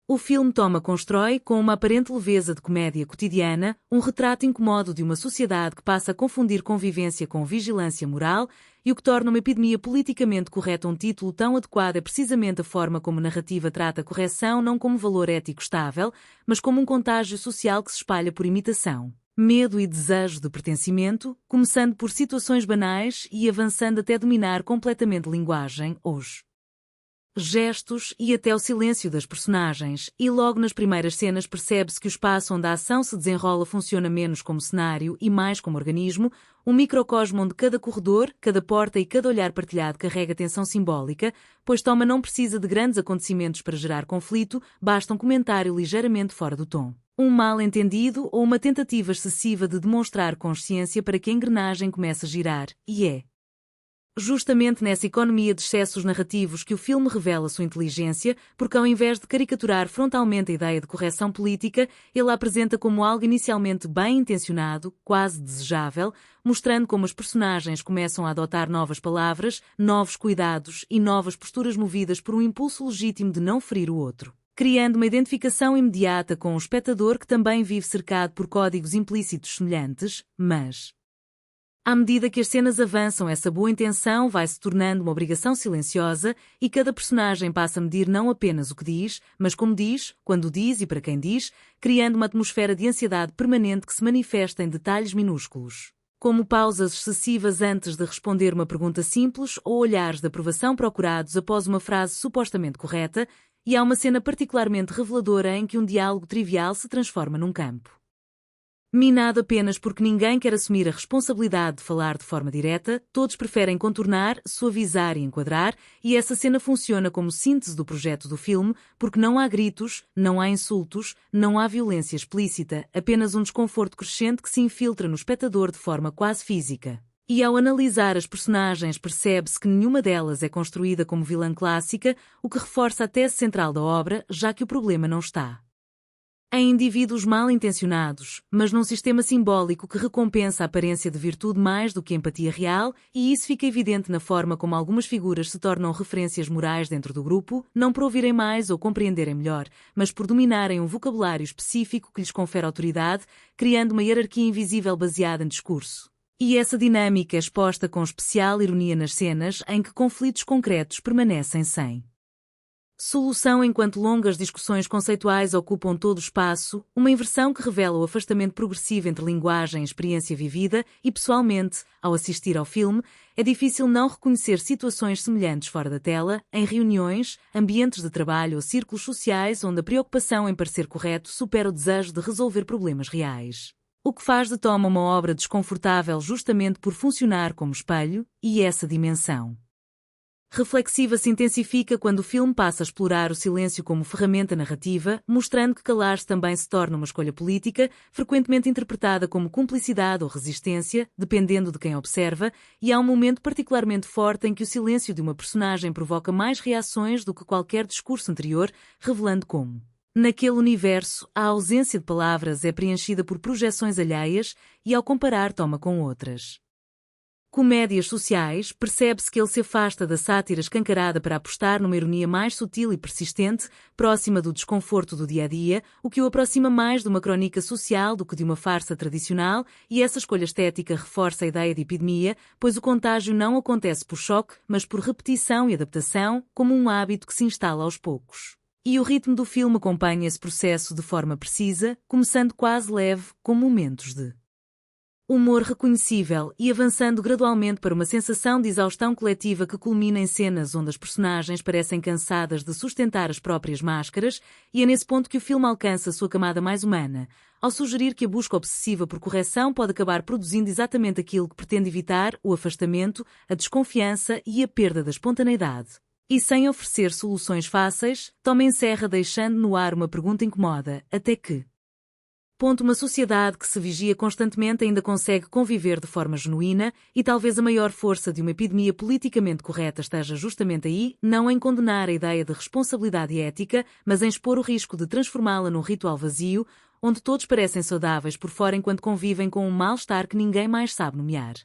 O filme constrói, com uma aparente leveza de comédia cotidiana, um retrato incômodo de uma sociedade que passa a confundir convivência com vigilância moral, e o que torna uma epidemia politicamente correta um título tão adequado é precisamente a forma como a narrativa trata a correção não como valor ético estável, mas como um contágio social que se espalha por imitação, medo e desejo de pertencimento, começando por situações banais e avançando até dominar completamente a linguagem, os gestos e até o silêncio das personagens, e logo nas primeiras cenas percebe-se que o espaço onde a ação se desenrola funciona menos como cenário e mais como organismo, um microcosmo onde cada corredor, cada porta e cada olhar partilhado carrega tensão simbólica, pois Toma não precisa de grandes acontecimentos para gerar conflito, basta um comentário ligeiramente fora do tom, um mal-entendido ou uma tentativa excessiva de demonstrar consciência para que a engrenagem comece a girar, e é justamente nessa economia de excessos narrativos que o filme revela sua inteligência, porque ao invés de caricaturar frontalmente a ideia de correção política, ele a apresenta como algo inicialmente bem intencionado, quase desejável, mostrando como as personagens começam a adotar novas palavras, novos cuidados e novas posturas movidas por um impulso legítimo de não ferir o outro, criando uma identificação imediata com o espectador que também vive cercado por códigos implícitos semelhantes, mas à medida que as cenas avançam, essa boa intenção vai se tornando uma obrigação silenciosa e cada personagem passa a medir não apenas o que diz, mas como diz, quando diz e para quem diz, criando uma atmosfera de ansiedade permanente que se manifesta em detalhes minúsculos, como pausas excessivas antes de responder uma pergunta simples ou olhares de aprovação procurados após uma frase supostamente correta, e há uma cena particularmente reveladora em que um diálogo trivial se transforma num campo minado apenas porque ninguém quer assumir a responsabilidade de falar de forma direta, todos preferem contornar, suavizar e enquadrar, e essa cena funciona como síntese do projeto do filme, porque não há gritos, não há insultos, não há violência explícita, apenas um desconforto crescente que se infiltra no espectador de forma quase física. E ao analisar as personagens percebe-se que nenhuma delas é construída como vilã clássica, o que reforça a tese central da obra, já que o problema não está em indivíduos mal intencionados, mas num sistema simbólico que recompensa a aparência de virtude mais do que a empatia real, e isso fica evidente na forma como algumas figuras se tornam referências morais dentro do grupo, não por ouvirem mais ou compreenderem melhor, mas por dominarem um vocabulário específico que lhes confere autoridade, criando uma hierarquia invisível baseada em discurso. E essa dinâmica é exposta com especial ironia nas cenas em que conflitos concretos permanecem sem solução enquanto longas discussões conceituais ocupam todo o espaço, uma inversão que revela o afastamento progressivo entre linguagem e experiência vivida e, pessoalmente, ao assistir ao filme, é difícil não reconhecer situações semelhantes fora da tela, em reuniões, ambientes de trabalho ou círculos sociais onde a preocupação em parecer correto supera o desejo de resolver problemas reais. O que faz de Toma uma obra desconfortável justamente por funcionar como espelho, e essa dimensão reflexiva se intensifica quando o filme passa a explorar o silêncio como ferramenta narrativa, mostrando que calar-se também se torna uma escolha política, frequentemente interpretada como cumplicidade ou resistência, dependendo de quem observa, e há um momento particularmente forte em que o silêncio de uma personagem provoca mais reações do que qualquer discurso anterior, revelando como, naquele universo, a ausência de palavras é preenchida por projeções alheias e ao comparar Toma com outras comédias sociais, percebe-se que ele se afasta da sátira escancarada para apostar numa ironia mais sutil e persistente, próxima do desconforto do dia-a-dia, o que o aproxima mais de uma crónica social do que de uma farsa tradicional, e essa escolha estética reforça a ideia de epidemia, pois o contágio não acontece por choque, mas por repetição e adaptação, como um hábito que se instala aos poucos. E o ritmo do filme acompanha esse processo de forma precisa, começando quase leve, com momentos de humor reconhecível e avançando gradualmente para uma sensação de exaustão coletiva que culmina em cenas onde as personagens parecem cansadas de sustentar as próprias máscaras, e é nesse ponto que o filme alcança sua camada mais humana, ao sugerir que a busca obsessiva por correção pode acabar produzindo exatamente aquilo que pretende evitar: o afastamento, a desconfiança e a perda da espontaneidade. E sem oferecer soluções fáceis, Toma encerra deixando no ar uma pergunta incomoda: até que ponto uma sociedade que se vigia constantemente ainda consegue conviver de forma genuína, e talvez a maior força de uma epidemia politicamente correta esteja justamente aí, não em condenar a ideia de responsabilidade ética, mas em expor o risco de transformá-la num ritual vazio, onde todos parecem saudáveis por fora enquanto convivem com um mal-estar que ninguém mais sabe nomear.